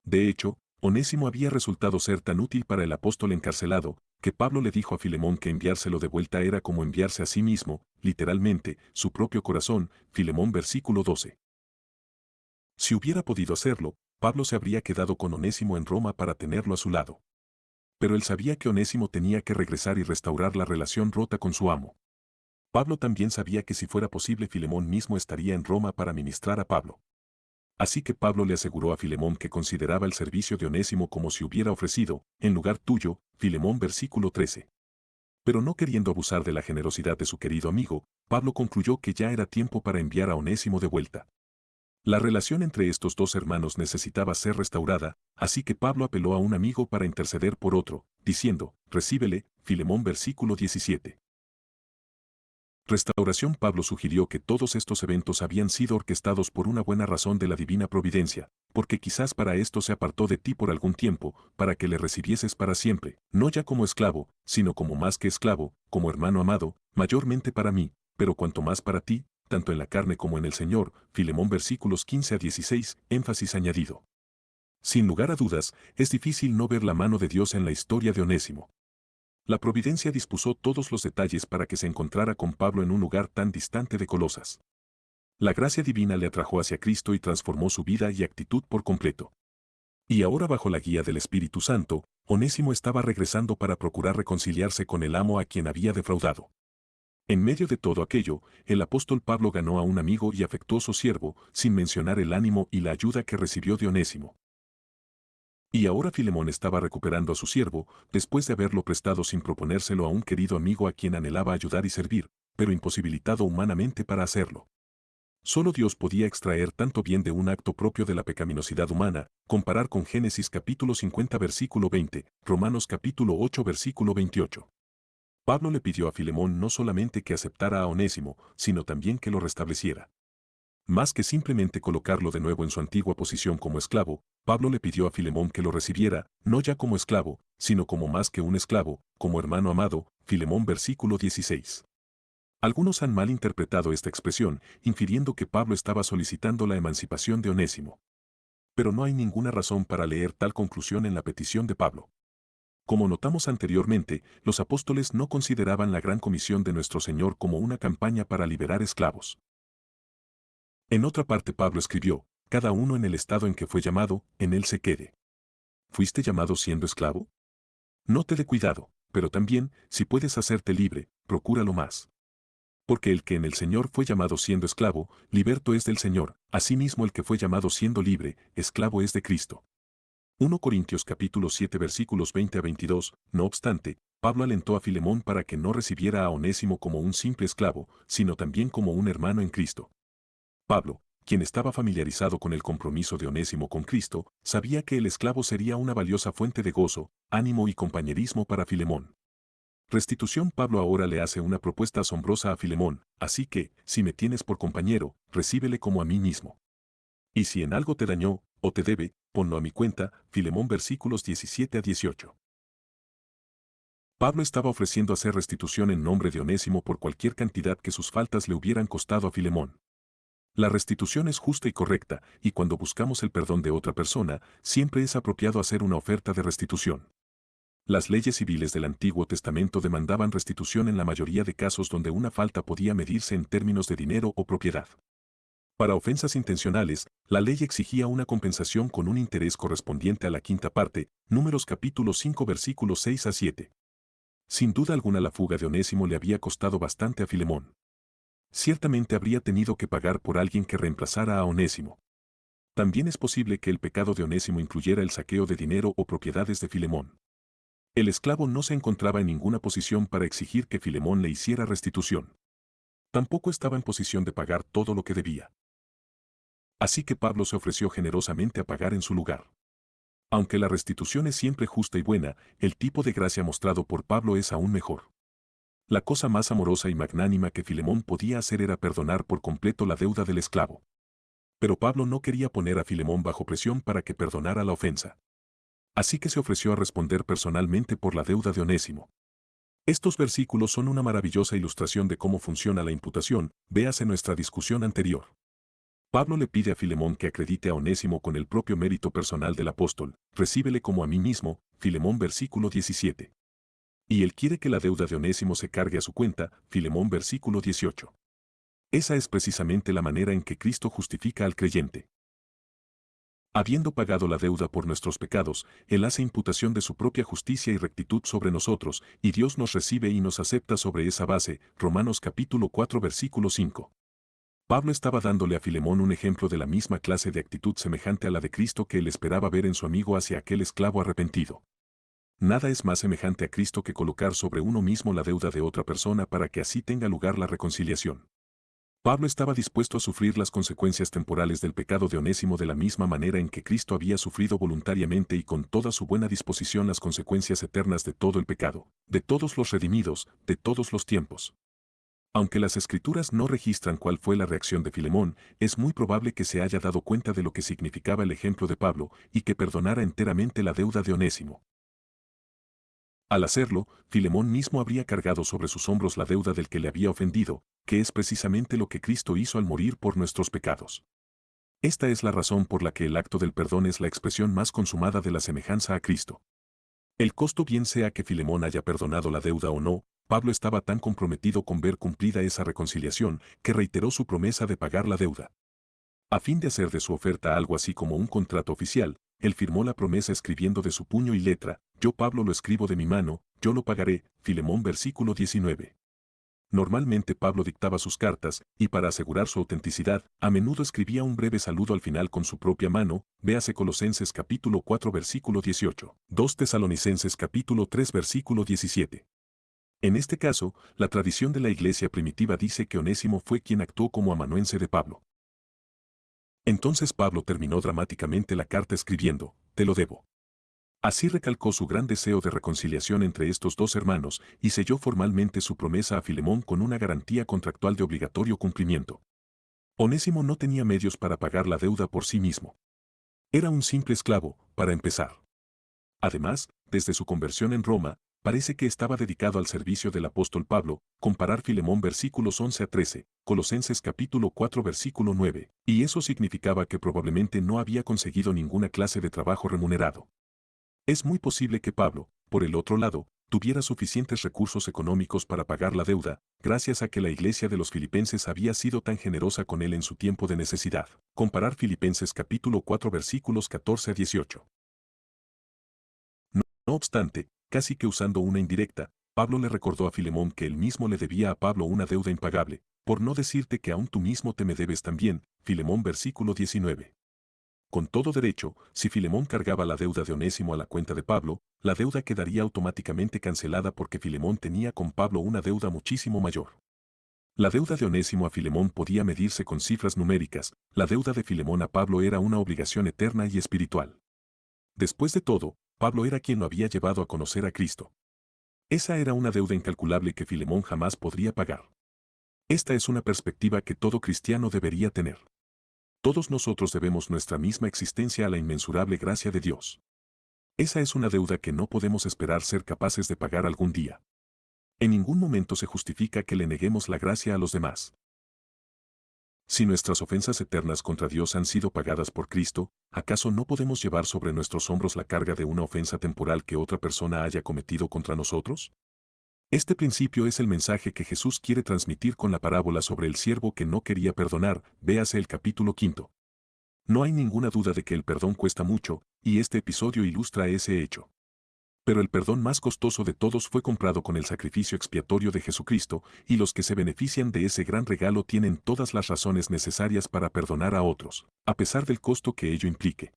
De hecho, Onésimo había resultado ser tan útil para el apóstol encarcelado, que Pablo le dijo a Filemón que enviárselo de vuelta era como enviarse a sí mismo, literalmente, su propio corazón, Filemón versículo 12. Si hubiera podido hacerlo, Pablo se habría quedado con Onésimo en Roma para tenerlo a su lado. Pero él sabía que Onésimo tenía que regresar y restaurar la relación rota con su amo. Pablo también sabía que si fuera posible Filemón mismo estaría en Roma para ministrar a Pablo. Así que Pablo le aseguró a Filemón que consideraba el servicio de Onésimo como si hubiera ofrecido, en lugar tuyo, Filemón versículo 13. Pero no queriendo abusar de la generosidad de su querido amigo, Pablo concluyó que ya era tiempo para enviar a Onésimo de vuelta. La relación entre estos dos hermanos necesitaba ser restaurada, así que Pablo apeló a un amigo para interceder por otro, diciendo, recíbele, Filemón versículo 17. Restauración. Pablo sugirió que todos estos eventos habían sido orquestados por una buena razón de la divina providencia, porque quizás para esto se apartó de ti por algún tiempo, para que le recibieses para siempre, no ya como esclavo, sino como más que esclavo, como hermano amado, mayormente para mí, pero cuanto más para ti, tanto en la carne como en el Señor. Filemón versículos 15 a 16, énfasis añadido. Sin lugar a dudas, es difícil no ver la mano de Dios en la historia de Onésimo. La providencia dispuso todos los detalles para que se encontrara con Pablo en un lugar tan distante de Colosas. La gracia divina le atrajo hacia Cristo y transformó su vida y actitud por completo. Y ahora, bajo la guía del Espíritu Santo, Onésimo estaba regresando para procurar reconciliarse con el amo a quien había defraudado. En medio de todo aquello, el apóstol Pablo ganó a un amigo y afectuoso siervo, sin mencionar el ánimo y la ayuda que recibió de Onésimo. Y ahora Filemón estaba recuperando a su siervo, después de haberlo prestado sin proponérselo a un querido amigo a quien anhelaba ayudar y servir, pero imposibilitado humanamente para hacerlo. Solo Dios podía extraer tanto bien de un acto propio de la pecaminosidad humana, comparar con Génesis capítulo 50 versículo 20, Romanos capítulo 8 versículo 28. Pablo le pidió a Filemón no solamente que aceptara a Onésimo, sino también que lo restableciera. Más que simplemente colocarlo de nuevo en su antigua posición como esclavo, Pablo le pidió a Filemón que lo recibiera, no ya como esclavo, sino como más que un esclavo, como hermano amado. Filemón versículo 16. Algunos han mal interpretado esta expresión, infiriendo que Pablo estaba solicitando la emancipación de Onésimo. Pero no hay ninguna razón para leer tal conclusión en la petición de Pablo. Como notamos anteriormente, los apóstoles no consideraban la gran comisión de nuestro Señor como una campaña para liberar esclavos. En otra parte Pablo escribió, cada uno en el estado en que fue llamado, en él se quede. ¿Fuiste llamado siendo esclavo? No te dé cuidado, pero también, si puedes hacerte libre, procúralo más. Porque el que en el Señor fue llamado siendo esclavo, liberto es del Señor, asimismo el que fue llamado siendo libre, esclavo es de Cristo. 1 Corintios capítulo 7 versículos 20 a 22, no obstante, Pablo alentó a Filemón para que no recibiera a Onésimo como un simple esclavo, sino también como un hermano en Cristo. Pablo, quien estaba familiarizado con el compromiso de Onésimo con Cristo, sabía que el esclavo sería una valiosa fuente de gozo, ánimo y compañerismo para Filemón. Restitución. Pablo ahora le hace una propuesta asombrosa a Filemón, así que, si me tienes por compañero, recíbele como a mí mismo. Y si en algo te dañó, o te debe, ponlo a mi cuenta. Filemón versículos 17 a 18. Pablo estaba ofreciendo hacer restitución en nombre de Onésimo por cualquier cantidad que sus faltas le hubieran costado a Filemón. La restitución es justa y correcta, y cuando buscamos el perdón de otra persona, siempre es apropiado hacer una oferta de restitución. Las leyes civiles del Antiguo Testamento demandaban restitución en la mayoría de casos donde una falta podía medirse en términos de dinero o propiedad. Para ofensas intencionales, la ley exigía una compensación con un interés correspondiente a la quinta parte. Números capítulo 5 versículos 6 a 7. Sin duda alguna la fuga de Onésimo le había costado bastante a Filemón. Ciertamente habría tenido que pagar por alguien que reemplazara a Onésimo. También es posible que el pecado de Onésimo incluyera el saqueo de dinero o propiedades de Filemón. El esclavo no se encontraba en ninguna posición para exigir que Filemón le hiciera restitución. Tampoco estaba en posición de pagar todo lo que debía. Así que Pablo se ofreció generosamente a pagar en su lugar. Aunque la restitución es siempre justa y buena, el tipo de gracia mostrado por Pablo es aún mejor. La cosa más amorosa y magnánima que Filemón podía hacer era perdonar por completo la deuda del esclavo. Pero Pablo no quería poner a Filemón bajo presión para que perdonara la ofensa. Así que se ofreció a responder personalmente por la deuda de Onésimo. Estos versículos son una maravillosa ilustración de cómo funciona la imputación, véase nuestra discusión anterior. Pablo le pide a Filemón que acredite a Onésimo con el propio mérito personal del apóstol, recíbele como a mí mismo, Filemón versículo 17. Y él quiere que la deuda de Onésimo se cargue a su cuenta, Filemón versículo 18. Esa es precisamente la manera en que Cristo justifica al creyente. Habiendo pagado la deuda por nuestros pecados, Él hace imputación de su propia justicia y rectitud sobre nosotros, y Dios nos recibe y nos acepta sobre esa base, Romanos capítulo 4 versículo 5. Pablo estaba dándole a Filemón un ejemplo de la misma clase de actitud semejante a la de Cristo que él esperaba ver en su amigo hacia aquel esclavo arrepentido. Nada es más semejante a Cristo que colocar sobre uno mismo la deuda de otra persona para que así tenga lugar la reconciliación. Pablo estaba dispuesto a sufrir las consecuencias temporales del pecado de Onésimo de la misma manera en que Cristo había sufrido voluntariamente y con toda su buena disposición las consecuencias eternas de todo el pecado, de todos los redimidos, de todos los tiempos. Aunque las Escrituras no registran cuál fue la reacción de Filemón, es muy probable que se haya dado cuenta de lo que significaba el ejemplo de Pablo y que perdonara enteramente la deuda de Onésimo. Al hacerlo, Filemón mismo habría cargado sobre sus hombros la deuda del que le había ofendido, que es precisamente lo que Cristo hizo al morir por nuestros pecados. Esta es la razón por la que el acto del perdón es la expresión más consumada de la semejanza a Cristo. El costo, bien sea que Filemón haya perdonado la deuda o no, Pablo estaba tan comprometido con ver cumplida esa reconciliación que reiteró su promesa de pagar la deuda. A fin de hacer de su oferta algo así como un contrato oficial, él firmó la promesa escribiendo de su puño y letra, yo Pablo lo escribo de mi mano, yo lo pagaré, Filemón versículo 19. Normalmente Pablo dictaba sus cartas, y para asegurar su autenticidad, a menudo escribía un breve saludo al final con su propia mano, véase Colosenses capítulo 4 versículo 18, 2 Tesalonicenses capítulo 3 versículo 17. En este caso, la tradición de la iglesia primitiva dice que Onésimo fue quien actuó como amanuense de Pablo. Entonces Pablo terminó dramáticamente la carta escribiendo, te lo debo. Así recalcó su gran deseo de reconciliación entre estos dos hermanos y selló formalmente su promesa a Filemón con una garantía contractual de obligatorio cumplimiento. Onésimo no tenía medios para pagar la deuda por sí mismo. Era un simple esclavo, para empezar. Además, desde su conversión en Roma, parece que estaba dedicado al servicio del apóstol Pablo, comparar Filemón versículos 11 a 13, Colosenses capítulo 4 versículo 9, y eso significaba que probablemente no había conseguido ninguna clase de trabajo remunerado. Es muy posible que Pablo, por el otro lado, tuviera suficientes recursos económicos para pagar la deuda, gracias a que la iglesia de los filipenses había sido tan generosa con él en su tiempo de necesidad. Comparar Filipenses capítulo 4 versículos 14 a 18. No obstante, casi que usando una indirecta, Pablo le recordó a Filemón que él mismo le debía a Pablo una deuda impagable, por no decirte que aún tú mismo te me debes también, Filemón versículo 19. Con todo derecho, si Filemón cargaba la deuda de Onésimo a la cuenta de Pablo, la deuda quedaría automáticamente cancelada porque Filemón tenía con Pablo una deuda muchísimo mayor. La deuda de Onésimo a Filemón podía medirse con cifras numéricas, la deuda de Filemón a Pablo era una obligación eterna y espiritual. Después de todo, Pablo era quien lo había llevado a conocer a Cristo. Esa era una deuda incalculable que Filemón jamás podría pagar. Esta es una perspectiva que todo cristiano debería tener. Todos nosotros debemos nuestra misma existencia a la inmensurable gracia de Dios. Esa es una deuda que no podemos esperar ser capaces de pagar algún día. En ningún momento se justifica que le neguemos la gracia a los demás. Si nuestras ofensas eternas contra Dios han sido pagadas por Cristo, ¿acaso no podemos llevar sobre nuestros hombros la carga de una ofensa temporal que otra persona haya cometido contra nosotros? Este principio es el mensaje que Jesús quiere transmitir con la parábola sobre el siervo que no quería perdonar, véase el capítulo 5. No hay ninguna duda de que el perdón cuesta mucho, y este episodio ilustra ese hecho. Pero el perdón más costoso de todos fue comprado con el sacrificio expiatorio de Jesucristo, y los que se benefician de ese gran regalo tienen todas las razones necesarias para perdonar a otros, a pesar del costo que ello implique.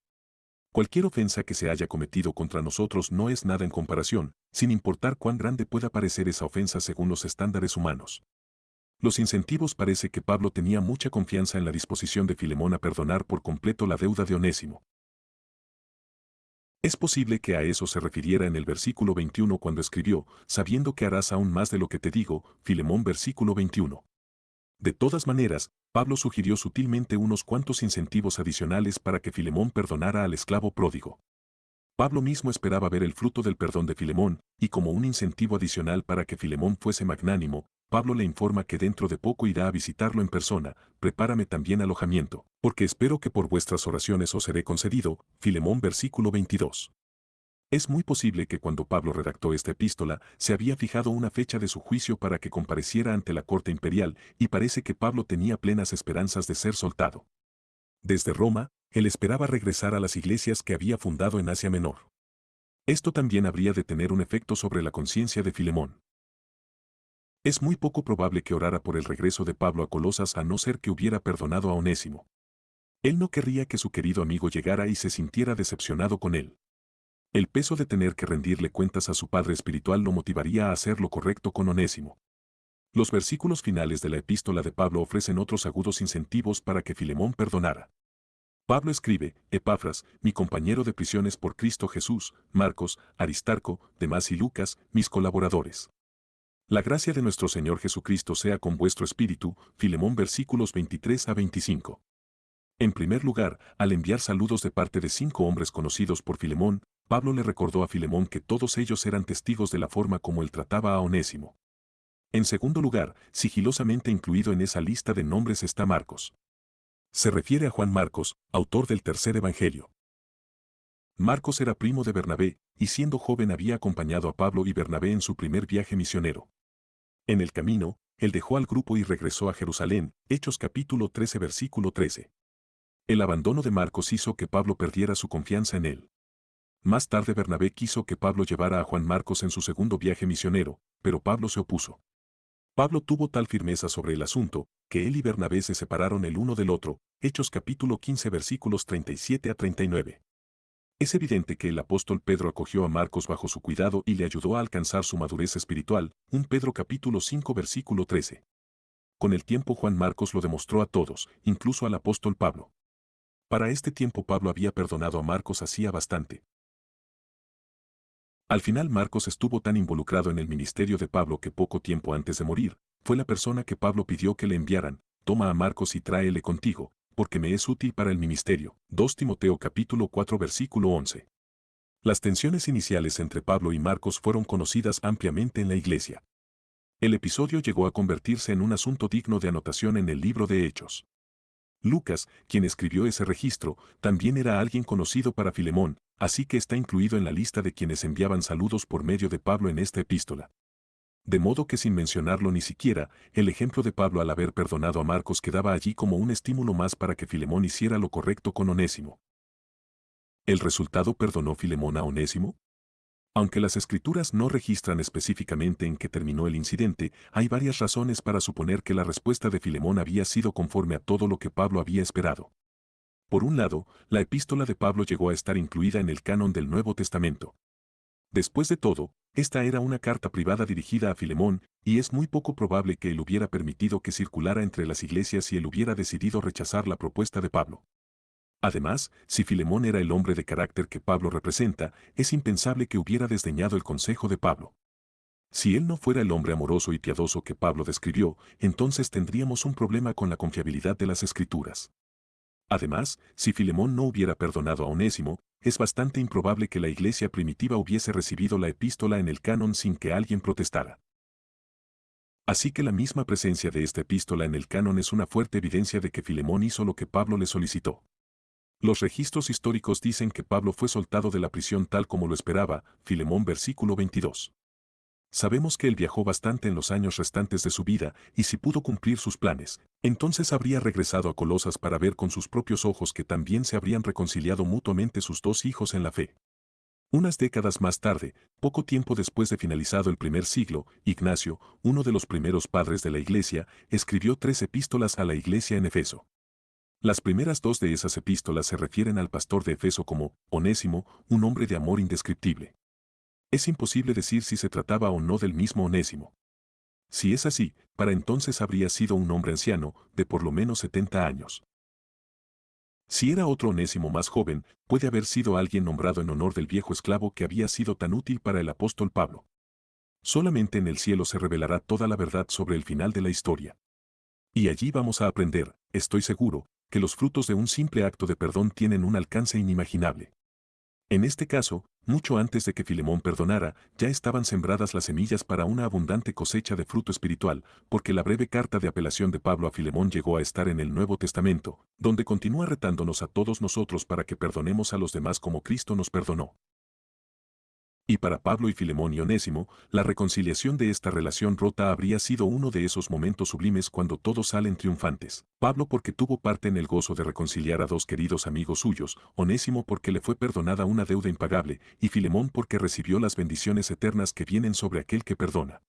Cualquier ofensa que se haya cometido contra nosotros no es nada en comparación, sin importar cuán grande pueda parecer esa ofensa según los estándares humanos. Los incentivos parece que Pablo tenía mucha confianza en la disposición de Filemón a perdonar por completo la deuda de Onésimo. Es posible que a eso se refiriera en el versículo 21 cuando escribió, sabiendo que harás aún más de lo que te digo, Filemón versículo 21. De todas maneras, Pablo sugirió sutilmente unos cuantos incentivos adicionales para que Filemón perdonara al esclavo pródigo. Pablo mismo esperaba ver el fruto del perdón de Filemón, y como un incentivo adicional para que Filemón fuese magnánimo, Pablo le informa que dentro de poco irá a visitarlo en persona, prepárame también alojamiento, porque espero que por vuestras oraciones os seré concedido, Filemón versículo 22. Es muy posible que cuando Pablo redactó esta epístola, se había fijado una fecha de su juicio para que compareciera ante la corte imperial, y parece que Pablo tenía plenas esperanzas de ser soltado. Desde Roma, él esperaba regresar a las iglesias que había fundado en Asia Menor. Esto también habría de tener un efecto sobre la conciencia de Filemón. Es muy poco probable que orara por el regreso de Pablo a Colosas a no ser que hubiera perdonado a Onésimo. Él no querría que su querido amigo llegara y se sintiera decepcionado con él. El peso de tener que rendirle cuentas a su padre espiritual lo motivaría a hacer lo correcto con Onésimo. Los versículos finales de la epístola de Pablo ofrecen otros agudos incentivos para que Filemón perdonara. Pablo escribe, Epafras, mi compañero de prisiones por Cristo Jesús, Marcos, Aristarco, Demás y Lucas, mis colaboradores. La gracia de nuestro Señor Jesucristo sea con vuestro espíritu, Filemón versículos 23 a 25. En primer lugar, al enviar saludos de parte de 5 hombres conocidos por Filemón, Pablo le recordó a Filemón que todos ellos eran testigos de la forma como él trataba a Onésimo. En segundo lugar, sigilosamente incluido en esa lista de nombres está Marcos. Se refiere a Juan Marcos, autor del tercer evangelio. Marcos era primo de Bernabé, y siendo joven había acompañado a Pablo y Bernabé en su primer viaje misionero. En el camino, él dejó al grupo y regresó a Jerusalén, Hechos capítulo 13 versículo 13. El abandono de Marcos hizo que Pablo perdiera su confianza en él. Más tarde Bernabé quiso que Pablo llevara a Juan Marcos en su segundo viaje misionero, pero Pablo se opuso. Pablo tuvo tal firmeza sobre el asunto, que él y Bernabé se separaron el uno del otro, Hechos capítulo 15 versículos 37 a 39. Es evidente que el apóstol Pedro acogió a Marcos bajo su cuidado y le ayudó a alcanzar su madurez espiritual, 1 Pedro capítulo 5 versículo 13. Con el tiempo Juan Marcos lo demostró a todos, incluso al apóstol Pablo. Para este tiempo Pablo había perdonado a Marcos hacía bastante. Al final Marcos estuvo tan involucrado en el ministerio de Pablo que poco tiempo antes de morir, fue la persona que Pablo pidió que le enviaran, toma a Marcos y tráele contigo, porque me es útil para el ministerio. 2 Timoteo capítulo 4 versículo 11. Las tensiones iniciales entre Pablo y Marcos fueron conocidas ampliamente en la iglesia. El episodio llegó a convertirse en un asunto digno de anotación en el libro de Hechos. Lucas, quien escribió ese registro, también era alguien conocido para Filemón, así que está incluido en la lista de quienes enviaban saludos por medio de Pablo en esta epístola. De modo que sin mencionarlo ni siquiera, el ejemplo de Pablo al haber perdonado a Marcos quedaba allí como un estímulo más para que Filemón hiciera lo correcto con Onésimo. ¿El resultado perdonó Filemón a Onésimo? Aunque las escrituras no registran específicamente en qué terminó el incidente, hay varias razones para suponer que la respuesta de Filemón había sido conforme a todo lo que Pablo había esperado. Por un lado, la epístola de Pablo llegó a estar incluida en el canon del Nuevo Testamento. Después de todo, esta era una carta privada dirigida a Filemón, y es muy poco probable que él hubiera permitido que circulara entre las iglesias si él hubiera decidido rechazar la propuesta de Pablo. Además, si Filemón era el hombre de carácter que Pablo representa, es impensable que hubiera desdeñado el consejo de Pablo. Si él no fuera el hombre amoroso y piadoso que Pablo describió, entonces tendríamos un problema con la confiabilidad de las Escrituras. Además, si Filemón no hubiera perdonado a Onésimo, es bastante improbable que la iglesia primitiva hubiese recibido la epístola en el canon sin que alguien protestara. Así que la misma presencia de esta epístola en el canon es una fuerte evidencia de que Filemón hizo lo que Pablo le solicitó. Los registros históricos dicen que Pablo fue soltado de la prisión tal como lo esperaba, Filemón versículo 22. Sabemos que él viajó bastante en los años restantes de su vida, y si pudo cumplir sus planes, entonces habría regresado a Colosas para ver con sus propios ojos que también se habrían reconciliado mutuamente sus 2 hijos en la fe. Unas décadas más tarde, poco tiempo después de finalizado el primer siglo, Ignacio, uno de los primeros padres de la iglesia, escribió 3 epístolas a la iglesia en Efeso. Las primeras 2 de esas epístolas se refieren al pastor de Efeso como Onésimo, un hombre de amor indescriptible. Es imposible decir si se trataba o no del mismo Onésimo. Si es así, para entonces habría sido un hombre anciano, de por lo menos 70 años. Si era otro Onésimo más joven, puede haber sido alguien nombrado en honor del viejo esclavo que había sido tan útil para el apóstol Pablo. Solamente en el cielo se revelará toda la verdad sobre el final de la historia. Y allí vamos a aprender, estoy seguro, que los frutos de un simple acto de perdón tienen un alcance inimaginable. En este caso, mucho antes de que Filemón perdonara, ya estaban sembradas las semillas para una abundante cosecha de fruto espiritual, porque la breve carta de apelación de Pablo a Filemón llegó a estar en el Nuevo Testamento, donde continúa retándonos a todos nosotros para que perdonemos a los demás como Cristo nos perdonó. Y para Pablo y Filemón y Onésimo, la reconciliación de esta relación rota habría sido uno de esos momentos sublimes cuando todos salen triunfantes. Pablo porque tuvo parte en el gozo de reconciliar a dos queridos amigos suyos, Onésimo porque le fue perdonada una deuda impagable, y Filemón porque recibió las bendiciones eternas que vienen sobre aquel que perdona.